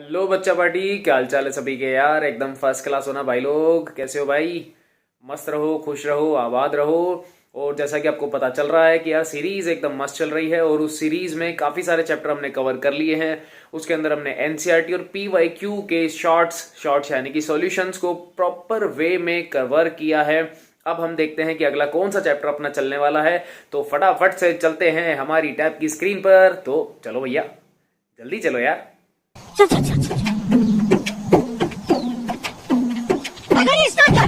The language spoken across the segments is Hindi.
हेलो बच्चा पार्टी, क्या हाल चाल है सभी के यार। एकदम फर्स्ट क्लास होना भाई लोग। कैसे हो भाई? मस्त रहो, खुश रहो, आबाद रहो। और जैसा कि आपको पता चल रहा है कि यार सीरीज एकदम मस्त चल रही है और उस सीरीज में काफी सारे चैप्टर हमने कवर कर लिए हैं। उसके अंदर हमने एनसीईआरटी और पीवाईक्यू के शॉर्ट्स यानी कि सॉल्यूशंस को प्रॉपर वे में कवर किया है। अब हम देखते हैं कि अगला कौन सा चैप्टर अपना चलने वाला है। तो फटाफट से चलते हैं हमारी टैब की स्क्रीन पर। तो चलो भैया, जल्दी चलो यार। चल चल चल चल गाड़ी स्टार्ट कर।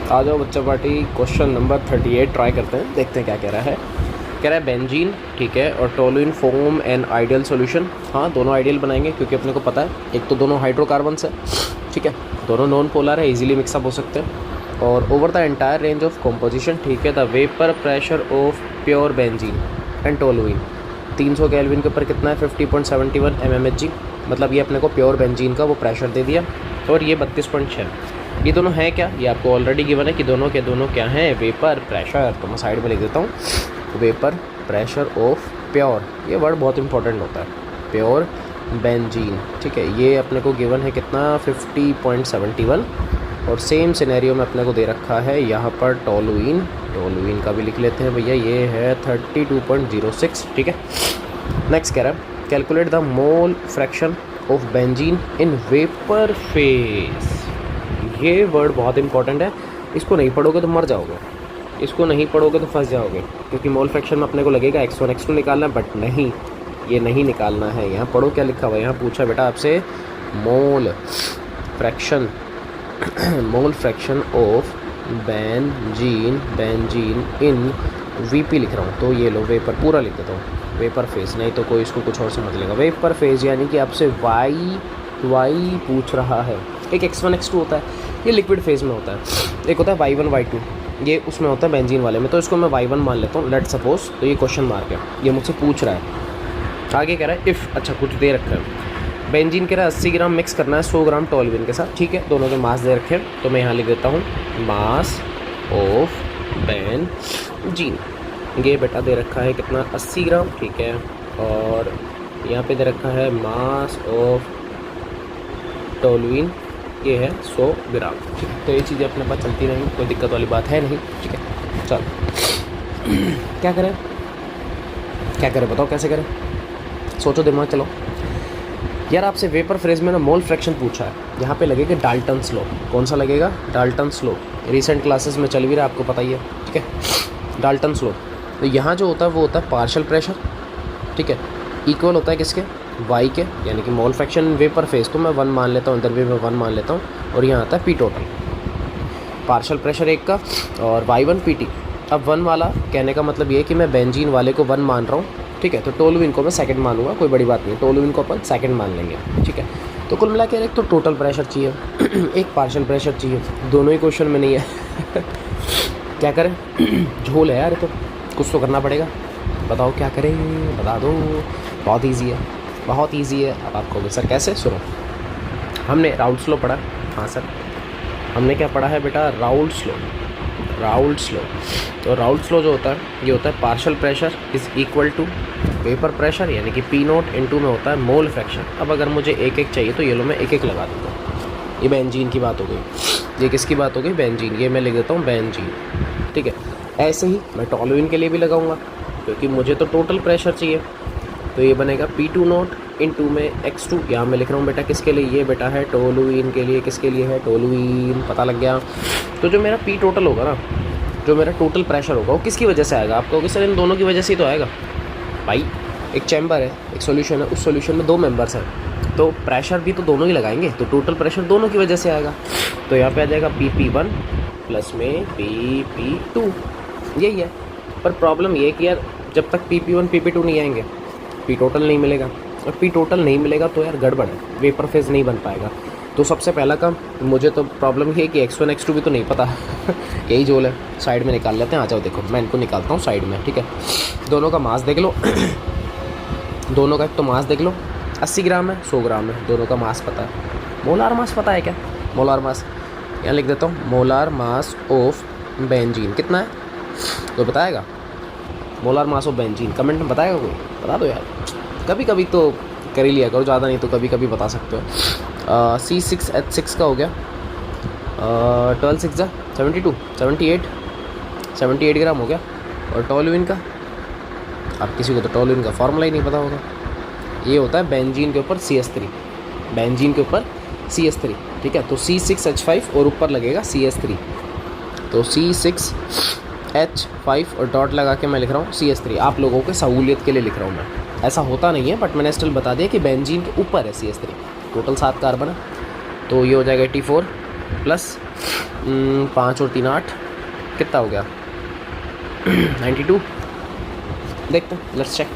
आ जाओ बच्चा पार्टी, क्वेश्चन नंबर 38 ट्राई करते हैं, देखते हैं क्या कह रहा है। कह रहा है बेंजीन, ठीक है, और toluene form an ideal solution. हाँ, दोनों आइडियल बनाएंगे क्योंकि अपने को पता है एक तो दोनों हाइड्रोकार्बन्स है, ठीक है, दोनों नॉन पोलर है, इजीली मिक्सअप हो सकते हैं। और over the entire range of composition, ठीक है, the vapour pressure of pure benzene and toluene 300 kelvin के ऊपर कितना है 50.71 mmHg। मतलब ये अपने को प्योर बेंजीन का वो प्रेशर दे दिया। और ये 32.6। ये दोनों हैं क्या, ये आपको ऑलरेडी गिवन है कि दोनों के दोनों क्या हैं, वेपर प्रेशर। तो मैं साइड में लिख देता हूँ, वेपर प्रेशर ऑफ प्योर, ये वर्ड बहुत इंपॉर्टेंट होता है, प्योर बेंजीन, ठीक है। ये अपने को गिवन है कितना 50.71। और सेम सिनेरियो में अपने को दे रखा है यहाँ पर टोलुइन, टोलुइन का भी लिख लेते हैं भैया, ये है 32.06, ठीक है। नेक्स्ट कह रहा है calculate the mole fraction of benzene in vapour phase. ये वर्ड बहुत इंपॉर्टेंट है, इसको नहीं पढ़ोगे तो मर जाओगे, इसको नहीं पढ़ोगे तो फंस जाओगे, क्योंकि मोल फ्रैक्शन में अपने को लगेगा x1 x2 निकालना, बट नहीं, ये नहीं निकालना है। यहाँ पढ़ो क्या लिखा हुआ है, यहाँ पूछा बेटा आपसे mole fraction mole fraction of benzene, benzene in VP लिख रहा हूँ, तो ये लो वेपर पूरा लिख देता हूँ, वेपर फेज, नहीं तो कोई इसको कुछ और समझ लेगा। वेपर फेज यानी कि आपसे वाई पूछ रहा है। एक x1 x2 होता है, ये लिक्विड फेज में होता है, एक होता है y1 y2, ये उसमें होता है बेंजीन वाले में, तो इसको मैं y1 मान लेता हूँ, लेट सपोज। तो ये क्वेश्चन मार्क है, ये मुझसे पूछ रहा है। आगे कह रहा है इफ़, अच्छा कुछ दे रखा है, बेंजीन कह रहा है 80 ग्राम मिक्स करना है 100 ग्राम टोलुइन के साथ, ठीक है, दोनों के मास दे रखे हैं, तो मैं यहाँ लिख देता हूँ मास ऑफ बेंजीन। ये बेटा दे रखा है कितना 80 ग्राम, ठीक है, और यहाँ पे दे रखा है मास ऑफ टोलुइन, ये है 100 ग्राम, ठीक है। तो ये चीज़ें अपने पास चलती रहेंगी, कोई दिक्कत वाली बात है नहीं, ठीक है। चल क्या करें, क्या करें बताओ, कैसे करें, सोचो, दिमाग चलो यार। आपसे वेपर फेज में ना मोल फ्रैक्शन पूछा है, यहाँ पे लगेगा डाल्टन्स लॉ। कौन सा लगेगा? डाल्टन्स लॉ, रिसेंट क्लासेस में चल भी रहा है, आपको पता ही है, ठीक है, डाल्टन्स लॉ। तो यहाँ जो होता है वो होता है पार्शियल प्रेशर, ठीक है, इक्वल होता है किसके, वाई के, यानी कि मोल फ्रैक्शन वेपर फेज को मैं 1 मान लेता हूँ, इधर भी मैं 1 मान लेता हूँ, और यहाँ आता है पी टोटल, पार्शियल प्रेशर एक का, और y1 pt। अब 1 वाला कहने का मतलब ये कि मैं बेंजीन वाले को 1 मान रहा हूँ, ठीक है, तो टोलुइन को मैं सेकंड मानूंगा, कोई बड़ी बात नहीं, टोलुइन को अपन सेकंड मान लेंगे, ठीक है। तो कुल मिला के एक तो टोटल प्रेशर चाहिए एक पार्शियल प्रेशर चाहिए, दोनों ही क्वेश्चन में नहीं है क्या करें झोल है यार, तो कुछ तो करना पड़ेगा, बताओ क्या करें, बता दो। बहुत ईजी है, बहुत ईजी है। अब आप कहोगे सर कैसे, सुनो, हमने राउल्ट्स लॉ पढ़ा, हाँ सर, हमने क्या पढ़ा है बेटा, राउल्ट्स लॉ, राउल्ट्स लॉ। तो राउल्ट्स लॉ जो होता है, ये होता है partial pressure is equal to vapour pressure, यानी कि P0 में होता है मोल फ्रैक्शन। अब अगर मुझे एक एक चाहिए तो ये लो मैं एक एक लगा देता हूँ। ये बेंजीन की बात हो गई, ये किसकी बात हो गई, बेंजीन, ये मैं लिख देता हूँ बेंजीन, ठीक है। ऐसे ही मैं टोलुइन के लिए भी लगाऊंगा, क्योंकि मुझे तो टोटल प्रेशर चाहिए, तो ये बनेगा P20 इंटू में x2, यहाँ मैं लिख रहा हूँ बेटा किसके लिए, ये बेटा है टोलुइन के लिए, किसके लिए है, टोलुइन, पता लग गया। तो जो मेरा P टोटल होगा ना, जो मेरा टोटल प्रेशर होगा, वो किसकी वजह से आएगा, आप कहोगे सर इन दोनों की वजह से ही तो आएगा। भाई एक चैम्बर है, एक सॉल्यूशन है, उस सॉल्यूशन में 2 मेंबर्स हैं, तो प्रेशर भी तो दोनों ही लगाएंगे, तो टोटल प्रेशर दोनों की वजह से आएगा। तो यहाँ पे आ जाएगा PP1 प्लस में PP2, यही है। पर प्रॉब्लम ये है कि यार जब तक PP1 PP2 नहीं आएंगे, P टोटल नहीं मिलेगा, और P टोटल नहीं मिलेगा तो यार गड़बड़ है, वेपर फेज नहीं बन पाएगा। तो सबसे पहला काम, मुझे तो प्रॉब्लम ये है कि x1 x2 भी तो नहीं पता यही जोल है, साइड में निकाल लेते हैं। आ जाओ देखो, मैं इनको निकालता हूँ साइड में, ठीक है। दोनों का मास देख लो दोनों का एक तो मास देख लो, 80 ग्राम है, 100 ग्राम है, दोनों का मास पता है। मोलार मास पता है क्या? मोलार मास यहाँ लिख देता हूँ, मोलार मास ऑफ बेंजीन कितना है तो बताएगा। Molar mass of benzene comment में बताएगा कोई? बता दो यार, कभी कभी तो कर ही लिया करो, ज़्यादा नहीं तो कभी कभी बता सकते हो। C6H6 का हो गया 12 6 72 78 ग्राम हो गया। और टोलुइन का, अब किसी को तो टोलुइन का फार्मूला ही नहीं पता होगा। ये होता है बेंजीन के ऊपर CH3, बेंजीन के ऊपर CH3, ठीक है। तो C6H5 और ऊपर लगेगा CH3, तो C6H5 और डॉट लगा के मैं लिख रहा हूँ CH3। आप लोगों के सहूलियत के लिए लिख रहा हूँ मैं, ऐसा होता नहीं है बट मैंने स्टिल बता दिया कि बेंजीन के ऊपर है CH3। टोटल 7 कार्बन है, तो ये हो जाएगा 84 प्लस 5 और 3 8, कितना हो गया 92। देखते हैं, लेट्स चेक,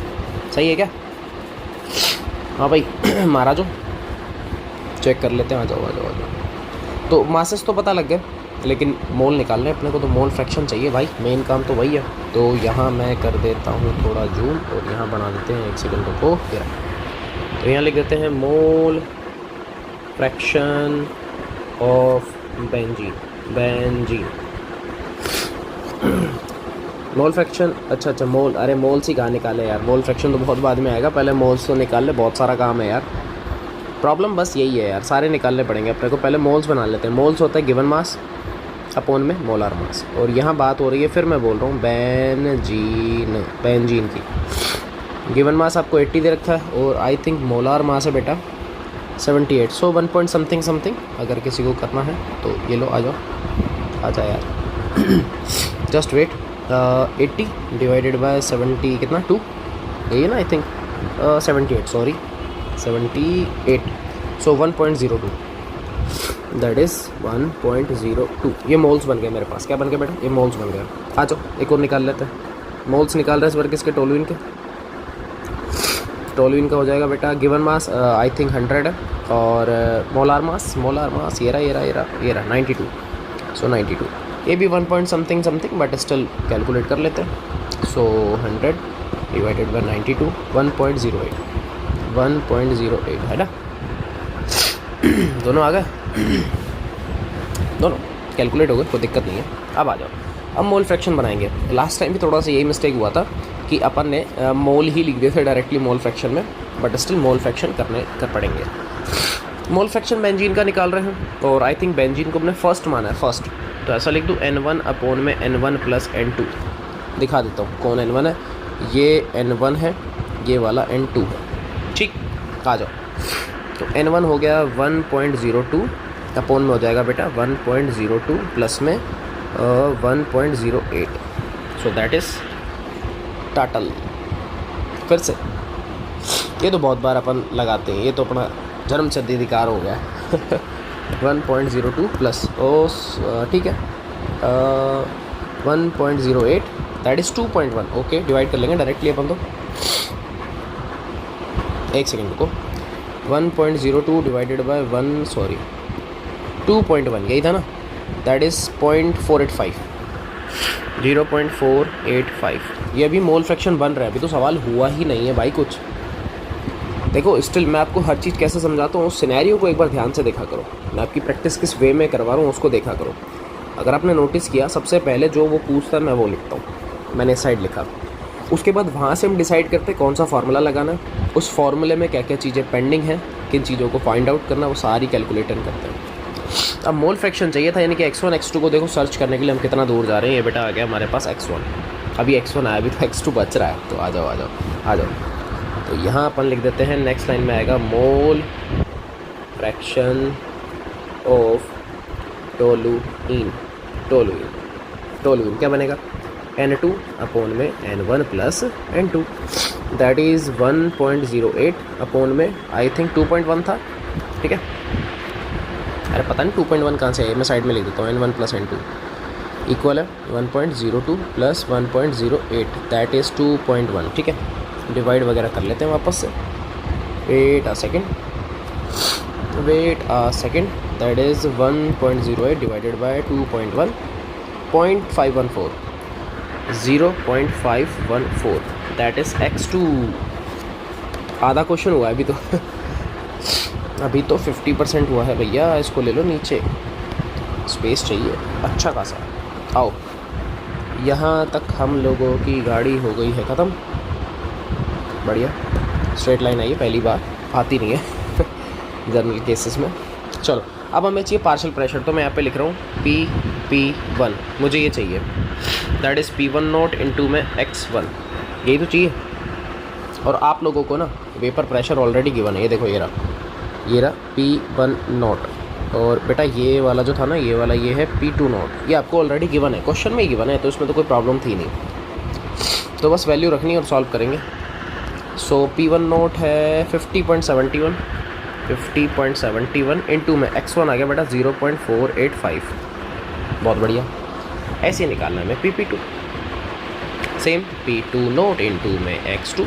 सही है क्या? हाँ भाई महाराज हो, चेक कर लेते हैं। आ जाओ आ जाओ आ जाओ। तो मासेस तो पता लग गए, लेकिन मोल निकालने अपने को, तो मोल फ्रैक्शन चाहिए भाई, मेन काम तो वही है। तो यहाँ मैं कर देता हूँ थोड़ा जूम और यहाँ बना देते हैं 1 सेकंड को। तो यहाँ लिख देते हैं mole fraction of benzene mole fraction. अच्छा मोल, अरे मोल्स ही कहाँ निकाले यार, मोल फ्रैक्शन तो बहुत बाद में आएगा, पहले मोल्स तो निकाल ले, बहुत सारा काम है यार। प्रॉब्लम बस यही है यार, सारे निकालने पड़ेंगे अपने को, पहले मोल्स बना लेते हैं। मोल्स होता है गिवन मास अपोन में मोलार मास, और यहाँ बात हो रही है, फिर मैं बोल रहा हूँ बेंजीन की। गिवन मास आपको 80 दे रखा है और आई थिंक मोलार मास है बेटा 78, सो 1 पॉइंट समथिंग अगर किसी को करना है तो ये लो, आ जाओ यार जस्ट वेट। 80 डिवाइडेड बाय 70 कितना 2, यही ना I think 78, sorry 78, so 1.02, that is 1.02। ये मोल्स बन गए मेरे पास। क्या बन गए बेटा? ये मोल्स बन गए। आ जाओ एक और निकाल लेते हैं। मोल्स निकाल रहे हैं इस बार किसके? टोलुइन के। टोलुइन का हो जाएगा बेटा गिवन मास आई थिंक 100 है, और मोलार मास ये रहा 92, सो 92। ये भी 1 point something but still calculate कर लेते हैं। सो 100 डिवाइडेड बाय 92, 1.08 है ना। दोनों आ गए, दोनों कैलकुलेट हो गए, कोई दिक्कत नहीं है। अब आ जाओ, अब मोल फ्रैक्शन बनाएंगे। लास्ट टाइम भी थोड़ा सा यही मिस्टेक हुआ था कि अपन ने मोल ही लिख दिए थे डायरेक्टली मोल फ्रैक्शन में, बट स्टिल मोल फ्रैक्शन कर पड़ेंगे। मोल फ्रैक्शन बेंजीन का निकाल रहे हैं, और आई थिंक बेंजीन को अपने फर्स्ट माना है, फर्स्ट। तो ऐसा लिख दूँ N1 अपोन में N1 प्लस N2। दिखा देता हूँ कौन N1 है, ये N1 है, ये वाला N2 है, ठीक। आ जाओ, तो N1 हो गया 1.02 अपोन में हो जाएगा बेटा 1.02 प्लस में 1.08, सो दैट इज़ टोटल। फिर से ये तो बहुत बार अपन लगाते हैं, ये तो अपना जन्म सिद्ध अधिकार हो गया 1.02 प्लस ठीक है 1.08 दैट इज़ 2.1। ओके, डिवाइड कर लेंगे डायरेक्टली अपन तो। एक सेकेंड रुको, 1.02 डिवाइडेड बाय 2.1 यही था ना, दैट इज़ 0.485, 0.485। ये अभी मोल फ्रैक्शन बन रहा है, अभी तो सवाल हुआ ही नहीं है भाई कुछ। देखो स्टिल मैं आपको हर चीज़ कैसे समझाता हूँ, उस सिनेरियो को एक बार ध्यान से देखा करो, मैं आपकी प्रैक्टिस किस वे में करवा रहा हूँ उसको देखा करो। अगर आपने नोटिस किया, सबसे पहले जो वो पूछता है मैं वो लिखता हूँ, मैंने इस साइड लिखा। उसके बाद वहाँ से हम डिसाइड करते हैं कौन सा फार्मूला लगाना है, उस फार्मूले में क्या क्या चीज़ें पेंडिंग हैं, किन चीज़ों को फाइंड आउट करना, वो सारी कैलकुलेटर करते हैं। अब मोल फ्रैक्शन चाहिए था, यानी कि x1 x2 को देखो सर्च करने के लिए हम कितना दूर जा रहे हैं। ये बेटा आ गया हमारे पास x1, अभी x1 आया, अभी तो x2 बच रहा है। तो आ जाओ। तो यहाँ अपन लिख देते हैं, नेक्स्ट लाइन में आएगा मोल फ्रैक्शन ऑफ टोलुइन क्या बनेगा N2 अपोन में N1 plus N2, that is 1.08 upon में आई थिंक 2.1 था, ठीक है। अरे पता नहीं 2.1 कहाँ से है, मैं साइड में लिख देता हूँ N1 प्लस N2 इक्वल है 1.02 प्लस 1.08 दैट इज़ 2.1, ठीक है। डिवाइड वगैरह कर लेते हैं वापस से। Wait a second, that is 1.08 divided by 2.1, 0.514, 0.514 that is x2। आधा क्वेश्चन हुआ है अभी तो अभी तो 50% हुआ है भैया, इसको ले लो नीचे, स्पेस चाहिए अच्छा खासा। आओ, यहाँ तक हम लोगों की गाड़ी हो गई है ख़त्म। बढ़िया, स्ट्रेट लाइन आई है, पहली बार, आती नहीं है जनरल केसेस में। चलो अब हमें चाहिए पार्शियल प्रेशर, तो मैं यहाँ पे लिख रहा हूँ P1, मुझे ये चाहिए, that is P1 note into में x1, यही तो चाहिए। और आप लोगों को ना वेपर प्रेशर ऑलरेडी गिवन है, ये देखो ये रहा P1 नोट, और बेटा ये वाला जो था ना, ये वाला ये है P2 नोट, ये आपको ऑलरेडी गिवन है, क्वेश्चन में ही गिवन है, तो इसमें तो कोई प्रॉब्लम थी नहीं, तो बस वैल्यू रखनी और सॉल्व करेंगे। सो P1 नोट है 50.71 इंटू में x1 आ गया बेटा 0.485, बहुत बढ़िया। ऐसे निकालना है हमें P2, same P2 note into में x2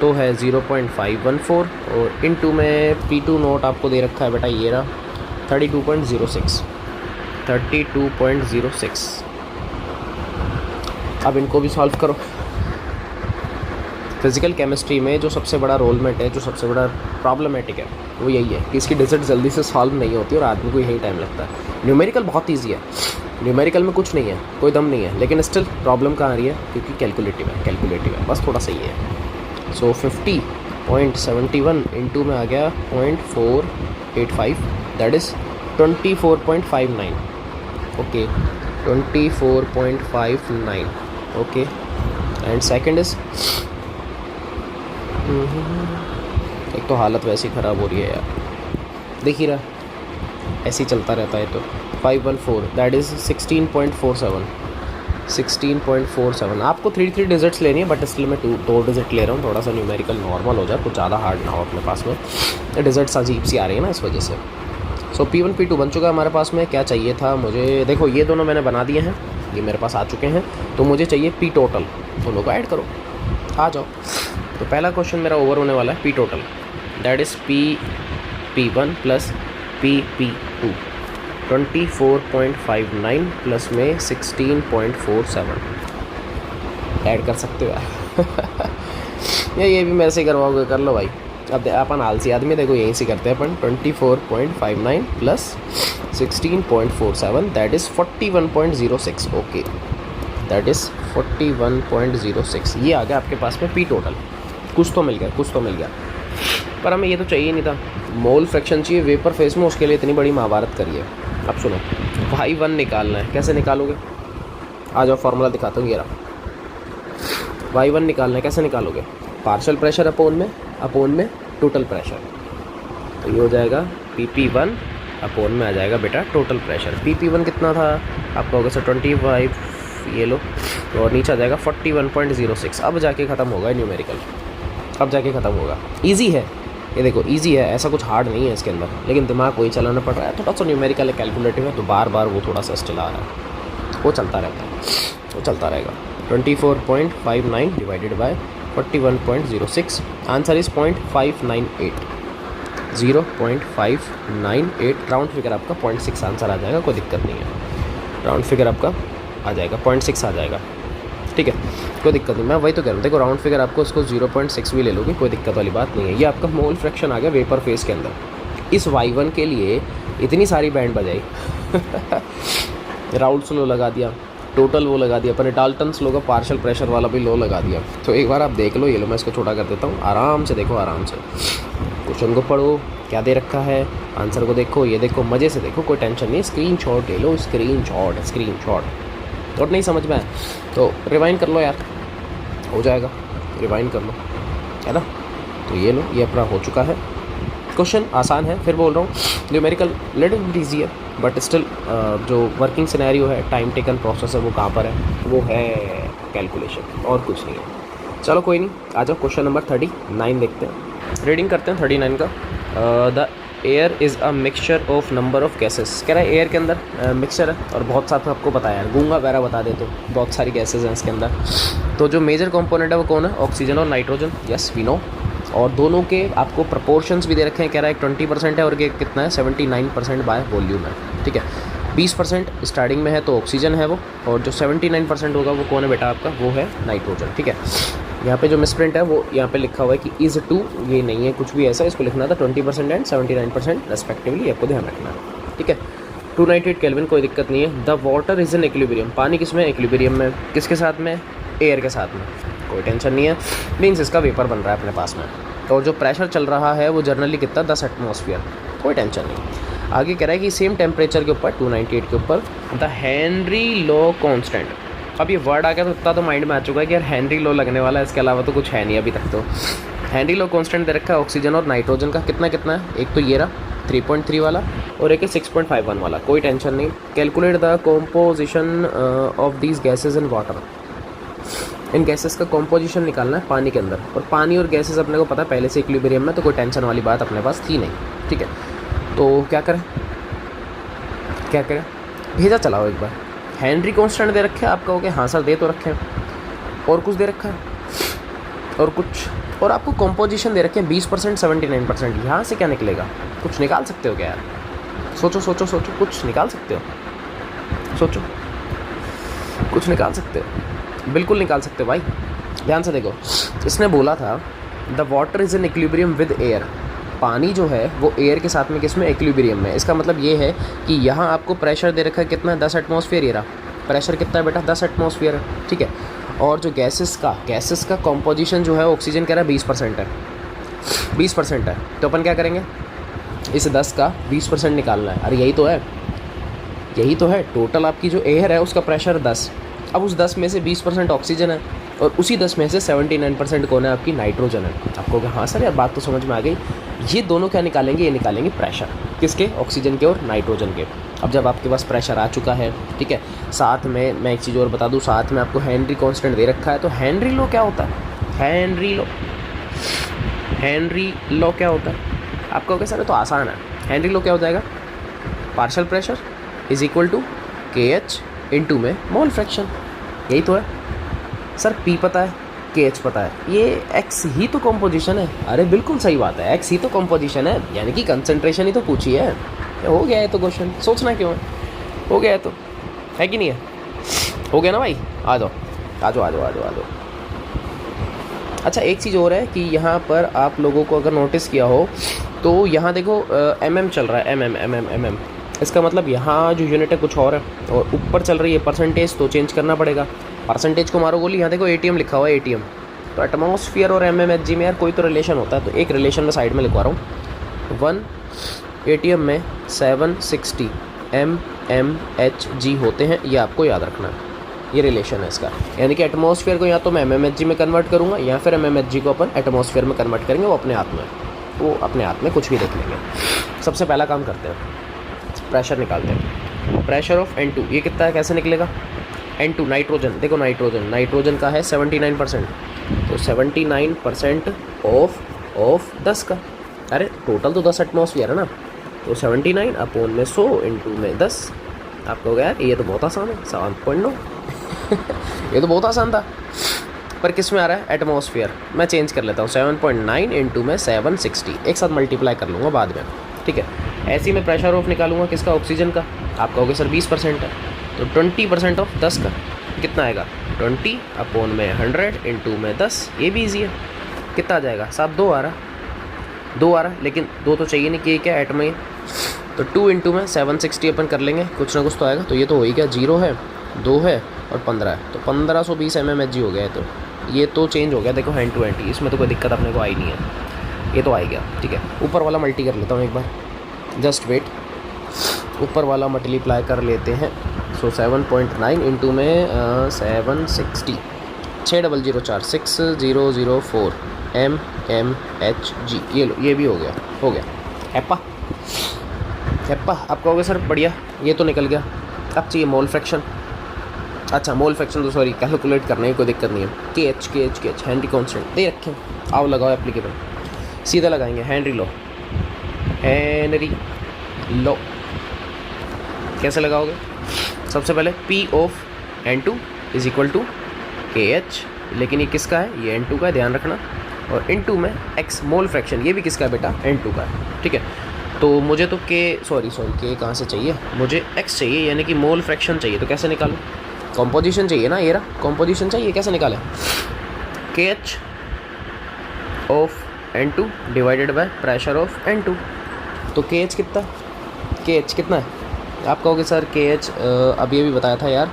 तो है 0.514, और इंटू में P2 नोट आपको दे रखा है बेटा ये रहा 32.06। अब इनको भी सॉल्व करो। फिज़िकल केमिस्ट्री में जो सबसे बड़ा रोलमेट है, जो सबसे बड़ा प्रॉब्लमेटिक है, वो यही है कि इसकी डिजिट जल्दी से सॉल्व नहीं होती और आदमी को यही टाइम लगता है। न्यूमेरिकल बहुत ईजी है, न्यूमेरिकल में कुछ नहीं है, कोई दम नहीं है, लेकिन स्टिल प्रॉब्लम कहाँ आ रही है, क्योंकि कैलकुलेटिव है, बस थोड़ा सही है। सो 50.71 इंटू में आ गया 0.485, that is 24.59, okay 24.59, okay. And second is, एक तो हालत वैसी ख़राब हो रही है यार, देख ही रहा, ऐसे ही चलता रहता है। तो 514 दैट इज़ 16.47। आपको 3 डिजिट्स लेनी है, बट इसलिए मैं 2 डिजिट ले रहा हूँ, थोड़ा सा न्यूमेरिकल नॉर्मल हो जाए, कुछ ज़्यादा हार्ड ना हो अपने पास में, डिजिट्स अजीब सी आ रही है ना इस वजह से। सो P1 P2 बन चुका है हमारे पास में। क्या चाहिए था मुझे, देखो ये दोनों मैंने बना दिए हैं, ये मेरे पास आ चुके हैं, तो मुझे चाहिए P टोटल, दोनों को ऐड करो, आ जाओ। तो पहला क्वेश्चन मेरा ओवर होने वाला है P total, that is P1 plus P2, 24.59 plus में 16.47 ऐड कर सकते हो ये भी मैं ऐसे ही करवाओगे, कर लो भाई। अब अपन आलसी आदमी, देखो यहीं से करते हैं अपन, 24.59 plus 16.47 that is 41.06, okay that is 41.06। ये आ गया आपके पास में P टोटल। कुछ तो मिल गया, पर हमें ये तो चाहिए नहीं था, मोल फ्रैक्शन चाहिए वेपर फेस में, उसके लिए इतनी बड़ी महाभारत करिए। अब सुनो, y1 निकालना है, कैसे निकालोगे, आ जाओ फॉर्मूला दिखाता हूँ, ये रहा। y1 निकालना है, कैसे निकालोगे, पार्शियल प्रेशर अपोन में टोटल प्रेशर, तो ये हो जाएगा PP1 अपोन में आ जाएगा बेटा टोटल प्रेशर। PP1 कितना था आपका, होगा सर 25, ये लो, और नीचे आ जाएगा 41.06। अब जाके ख़त्म होगा न्यूमेरिकल, अब जाके ख़त्म होगा। ईजी है ये, देखो ईजी है, ऐसा कुछ हार्ड नहीं है इसके अंदर, लेकिन दिमाग वही चलाना पड़ रहा है, थोड़ा सा न्यूमेरिकल है, कैलकुलेटिव है, तो बार बार वो थोड़ा सा स्टिल आ रहा है, वो चलता रहता है, वो चलता रहेगा। 24.59 divided by 41.06, answer is 0.598, 0.598, round figure आपका 0.6 आंसर आ जाएगा, कोई दिक्कत नहीं है, राउंड फिगर आपका आ जाएगा 0.6 आ जाएगा, ठीक है, कोई दिक्कत नहीं। मैं वही तो कह रहा हूँ, देखो राउंड फिगर आपको उसको 0.6 भी ले लोगे, कोई दिक्कत वाली बात नहीं है। ये आपका मोल फ्रैक्शन आ गया वेपर फेस के अंदर। इस y1 के लिए इतनी सारी बैंड बजाई राउल्ट्स लो लगा दिया, टोटल वो लगा दिया, अपने डाल्टन्स लो का पार्शियल प्रेशर वाला भी लो लगा दिया। तो एक बार आप देख लो, ये लो मैं इसको छोटा कर देता हूँ, आराम से देखो, आराम से क्वेश्चन को पढ़ो, क्या दे रखा है, आंसर को देखो, ये देखो, मज़े से देखो, कोई टेंशन नहीं, स्क्रीनशॉट ले लो, स्क्रीनशॉट। और नहीं समझ में आया तो रिवाइंड कर लो यार, हो जाएगा, रिवाइंड कर लो, है ना। तो ये लो, ये अपना हो चुका है। क्वेश्चन आसान है, फिर बोल रहा हूँ, न्यूमेरिकल लिटिल बिट ईजी है, बट स्टिल जो वर्किंग सिनेरियो है, टाइम टेकन प्रोसेस है, वो कहाँ पर है, वो है कैलकुलेशन, और कुछ नहीं है। चलो कोई नहीं, आ जाओ क्वेश्चन नंबर 39 देखते हैं, रीडिंग करते हैं 39 का। The air is a mixture of number of gases, कह रहा है एयर के अंदर मिक्सचर है, और बहुत सारा आपको बताया है, गूंगा वगैरह बता दे, तो बहुत सारी गैसेज हैं इसके अंदर। तो जो मेजर कंपोनेंट है वो कौन है, ऑक्सीजन और नाइट्रोजन, यस वी नो। और दोनों के आपको प्रपोर्शंस भी दे रखे हैं, कह रहा है 20% है और ये कितना है 79% बाय वॉल्यूम है, ठीक है। 20% स्टार्टिंग में है तो ऑक्सीजन है वो, और जो 79% होगा वो कौन है बेटा आपका, वो है नाइट्रोजन, ठीक है। यहाँ पे जो मिसप्रिंट है वो यहाँ पे लिखा हुआ है कि इज़ टू, ये नहीं है कुछ भी ऐसा, इसको लिखना था 20% एंड 79% रेस्पेक्टिवली, आपको ध्यान रखना है, ठीक है। 298 केल्विन, कोई दिक्कत नहीं है। The water is in equilibrium, पानी किस में, इक्विलिब्रियम में, किसके साथ में, एयर के साथ में, कोई टेंशन नहीं है, मीन्स इसका वेपर बन रहा है अपने पास में। और जो प्रेशर चल रहा है वो जनरली कितना, 10 एटमॉस्फेयर, कोई टेंशन नहीं। आगे कह रहा है कि सेम टेम्परेचर के ऊपर 298 के ऊपर द हेनरी लॉ कांस्टेंट। अब ये वर्ड आ गया तो इतना तो माइंड में आ चुका है कि यार हेनरी लॉ लगने वाला है, इसके अलावा तो कुछ है नहीं अभी तक। तो हेनरी लॉ कांस्टेंट दे रखा है ऑक्सीजन और नाइट्रोजन का, कितना कितना है, एक तो ये रहा 3.3 वाला और एक है 6.51 वाला, कोई टेंशन नहीं। Calculate the composition of these gases in water, in gases का कॉम्पोजिशन निकालना है पानी के अंदर, और पानी और गैसेस अपने को पता है पहले से इक्विलिब्रियम में, तो कोई टेंशन वाली बात अपने पास थी नहीं, ठीक है। तो क्या करें, क्या करें, भेजा चलाओ एक बार। हेनरी कांस्टेंट दे रखे हैं, आप कहोगे हाँ सर दे तो रखे हैं, और कुछ दे रखा है, और कुछ, और आपको कॉम्पोजिशन दे रखे हैं 20% 79%, यहाँ से क्या निकलेगा, कुछ निकाल सकते हो क्या यार, सोचो सोचो सोचो, कुछ निकाल सकते हो, सोचो, कुछ निकाल सकते हो, बिल्कुल निकाल सकते हो भाई। ध्यान से देखो, इसने बोला था the water is in equilibrium with air, पानी जो है वो एयर के साथ में किस में, इक्विलिब्रियम में। इसका मतलब ये है कि यहाँ आपको प्रेशर दे रखा है कितना, 10 एटमॉस्फेयर, ये रहा प्रेशर कितना है बेटा, 10 एटमॉस्फेयर है, ठीक है। और जो गैसेस का कॉम्पोजिशन जो है ऑक्सीजन कह रहा है 20% है, 20% है, तो अपन क्या करेंगे, इस 10 का 20% निकालना है। अरे यही तो है, यही तो है, टोटल आपकी जो एयर है उसका प्रेशर 10, अब उस 10 में से 20% ऑक्सीजन है और उसी 10 में से 79% कौन है, आपकी नाइट्रोजन है। आपको कहा हाँ सर यार बात तो समझ में आ गई। ये दोनों क्या निकालेंगे, ये निकालेंगे प्रेशर, किसके, ऑक्सीजन के और नाइट्रोजन के। अब जब आपके पास प्रेशर आ चुका है, ठीक है, साथ में मैं एक चीज़ और बता दूं, साथ में आपको हेनरी कांस्टेंट दे रखा है। तो हेनरी लॉ क्या होता है, हेनरी लॉ क्या होता है, आप कहोगे सर तो आसान है। हेनरी लॉ क्या हो जाएगा, partial pressure is equal to KH into में मोल फ्रैक्शन, यही तो है सर। P पता है, KH पता है, ये X ही तो कॉम्पोजिशन है। अरे बिल्कुल सही बात है, X ही तो कॉम्पोजिशन है, यानी कि कंसंट्रेशन ही तो पूछी है। हो गया है तो क्वेश्चन, सोचना क्यों है, हो गया है तो, है कि नहीं है, हो गया ना भाई। आ जाओ आ जाओ आ जाओ आ जाओ आ जाओ। अच्छा एक चीज़ और है कि यहाँ पर आप लोगों को अगर नोटिस किया हो तो यहाँ देखो mm चल रहा है, mm। इसका मतलब यहाँ जो यूनिट है कुछ और है, और ऊपर चल रही है परसेंटेज, तो चेंज करना पड़ेगा। परसेंटेज को मारो गोली, यहाँ देखो ATM लिखा हुआ है, ATM। तो एटमॉस्फेयर और mmHg में यार कोई तो रिलेशन होता है, तो एक रिलेशन में साइड में लिखवा रहा हूँ। 1 ATM में 760 mmHg होते हैं, ये आपको याद रखना है, ये रिलेशन है इसका। यानी कि एटमॉस्फेयर को या तो मैं mmHg में कन्वर्ट करूँगा या फिर mmHg को अपन एटमॉस्फेयर में कन्वर्ट करेंगे, वो अपने हाथ में कुछ भी देख लेंगे। सबसे पहला काम करते हैं, प्रेशर निकालते हैं। प्रेशर ऑफ N2 ये कितना है, कैसे निकलेगा, N2 नाइट्रोजन, देखो नाइट्रोजन का है 79%, तो 79% ऑफ 10 का, अरे टोटल तो 10 एटमॉस्फेयर है ना, तो 79 अपॉन में 100 इंटू में 10। आपको हो गया यार ये तो बहुत आसान है, 7.9 ये तो बहुत आसान था, पर किस में आ रहा है, एटमॉस्फेयर। मैं चेंज कर लेता हूँ, 7.9 इंटू में 760, एक साथ मल्टीप्लाई कर लूँगा बाद में, ठीक है। ऐसे ही मैं प्रेशर ऑफ निकालूंगा, किसका, ऑक्सीजन का। आप कहोगे सर 20% है, तो 20% ऑफ 10 का कितना आएगा, 20 अपॉन में 100 इंटू में 10, ये भी ईजी है। कितना आ जाएगा, 2 आ रहा, लेकिन 2 तो चाहिए नहीं, कि क्या एटम है, तो 2 इंटू में 760 अपन कर लेंगे, कुछ ना कुछ तो आएगा। तो ये तो हो ही गया, 0 है, 2 है और 15 है, तो 1520 mmHg हो गया है। तो ये तो चेंज हो गया, देखो हैंड टू हैंड, इसमें तो कोई दिक्कत अपने को आई नहीं है, ये तो आ गया, ठीक है। ऊपर वाला मल्टी कर लेता हूँ एक बार, जस्ट वेट, ऊपर वाला मल्टीप्लाई कर लेते हैं। सो 7.9 इंटू में 760, 6004 6004 mmHg, ये लो, ये भी हो गया हैप्पा। आप कहोगे सर बढ़िया, ये तो निकल गया। अब चाहिए मोल फ्रैक्शन। अच्छा मोल फ्रैक्शन तो सॉरी कैलकुलेट करने की कोई दिक्कत नहीं है। KH हेनरी कांस्टेंट दे रखे, आओ लगाओ एप्लीकेबल, सीधा लगाएंगे हेनरी लॉ। कैसे लगाओगे, सबसे पहले P of N2 is equal to KH, लेकिन ये किसका है, ये N2 का है, ध्यान रखना। और N2 में X मोल फ्रैक्शन, ये भी किसका है बेटा, N2 का है, ठीक है। तो मुझे तो K कहाँ से चाहिए, मुझे X चाहिए, यानी कि मोल फ्रैक्शन चाहिए। तो कैसे निकालूँ, कॉम्पोजिशन चाहिए ना, ये रहा कॉम्पोजिशन चाहिए, कैसे निकालें, KH of N2 divided by pressure of N2। तो KH कितना है? आप कहोगे सर KH अभी अभी बताया था यार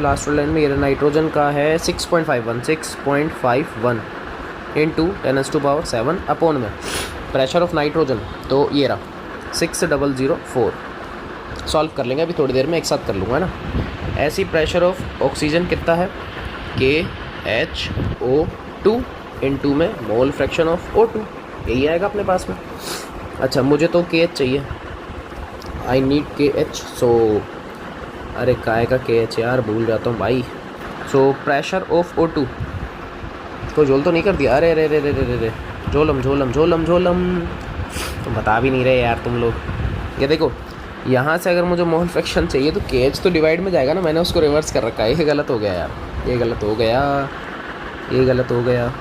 लास्ट लाइन में, ये नाइट्रोजन का है 6.51 इंटू 10⁻⁷ अपॉन में प्रेशर ऑफ नाइट्रोजन, तो ये रहा 6004। सॉल्व कर लेंगे अभी थोड़ी देर में, एक साथ कर लूँगा ना। ऐसी प्रेशर ऑफ ऑक्सीजन कितना है? KHO2 इंटू में मोल फ्रैक्शन ऑफ O2, यही आएगा अपने पास में। अच्छा मुझे तो KH चाहिए, आई नीड KH। सो अरे काय का KH यार, भूल जाता हूँ भाई। सो प्रेशर ऑफ O2 को झोल तो नहीं कर दिया? अरे रे रे रे रे रे, झोलम तुम बता भी नहीं रहे यार तुम लोग। ये देखो यहाँ से अगर मुझे मोल फ्रैक्शन चाहिए तो KH तो डिवाइड में जाएगा ना, मैंने उसको रिवर्स कर रखा है। ये गलत हो गया यार, ये गलत हो गया,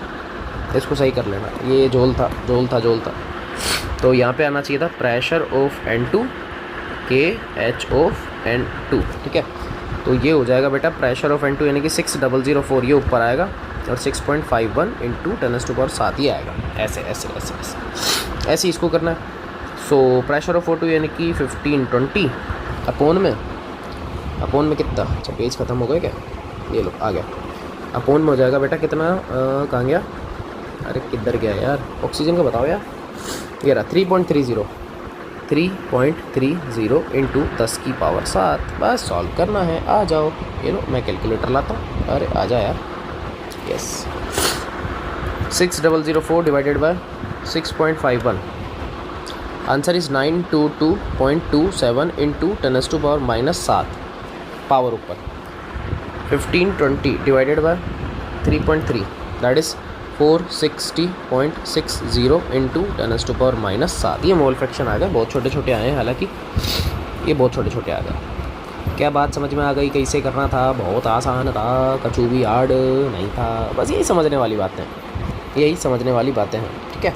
इसको सही कर लेना। ये झोल था। तो यहाँ पे आना चाहिए था pressure of N2 KH of N2, ठीक है। तो ये हो जाएगा बेटा प्रेशर ऑफ N2 यानी कि 6004, ये ऊपर आएगा और 6.51 इंटू 10⁻⁷ ही आएगा। ऐसे इसको करना है। सो प्रेशर ऑफ O2 यानी कि 1520 अपॉन में कितना? अच्छा पेज ख़त्म हो गया क्या? ये लो आ गया। अपॉन में हो जाएगा बेटा कितना, कहाँ गया? अरे किधर गया यार, ऑक्सीजन का बताओ यार। ये रहा 3.30 इंटू 10⁻⁷। बस सॉल्व करना है, आ जाओ। ये लो मैं कैलकुलेटर लाता हूँ। अरे आ जा यार। Yes 6004 divided by 6.51, answer is 922.27 into 10⁻⁷ power ऊपर 1520 divided by 3.3 that is 460.60 into 10⁻⁷। ये मोल फ्रैक्शन आ गया। बहुत छोटे छोटे आए हैं, हालांकि ये बहुत छोटे छोटे आ गए। क्या बात समझ में आ गई? कैसे करना था? बहुत आसान था, कछु भी हार्ड नहीं था। बस यही समझने वाली बातें हैं, ठीक है।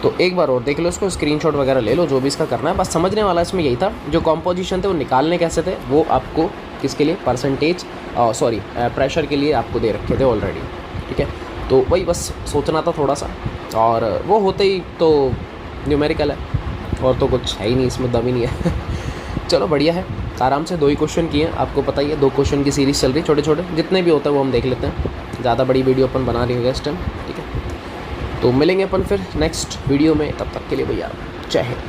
तो एक बार और देख लो इसको, स्क्रीनशॉट वगैरह ले लो, जो भी इसका करना है। बस समझने वाला इसमें यही था। जो कॉम्पोजिशन थे वो निकालने कैसे थे, वो आपको किसके लिए, प्रेशर के लिए आपको दे रखे थे ऑलरेडी, ठीक है। तो वही बस सोचना था थोड़ा सा, और वो होते ही तो न्यूमेरिकल है, और तो कुछ है ही नहीं इसमें, दम ही नहीं है। चलो बढ़िया है, आराम से 2 ही क्वेश्चन किए। आपको पता ही है 2 क्वेश्चन की सीरीज़ चल रही है, छोटे छोटे जितने भी होता है वो हम देख लेते हैं। ज़्यादा बड़ी वीडियो अपन बना रही है इस टाइम, ठीक है। तो मिलेंगे अपन फिर नेक्स्ट वीडियो में, तब तक के लिए भैया जय हिंद।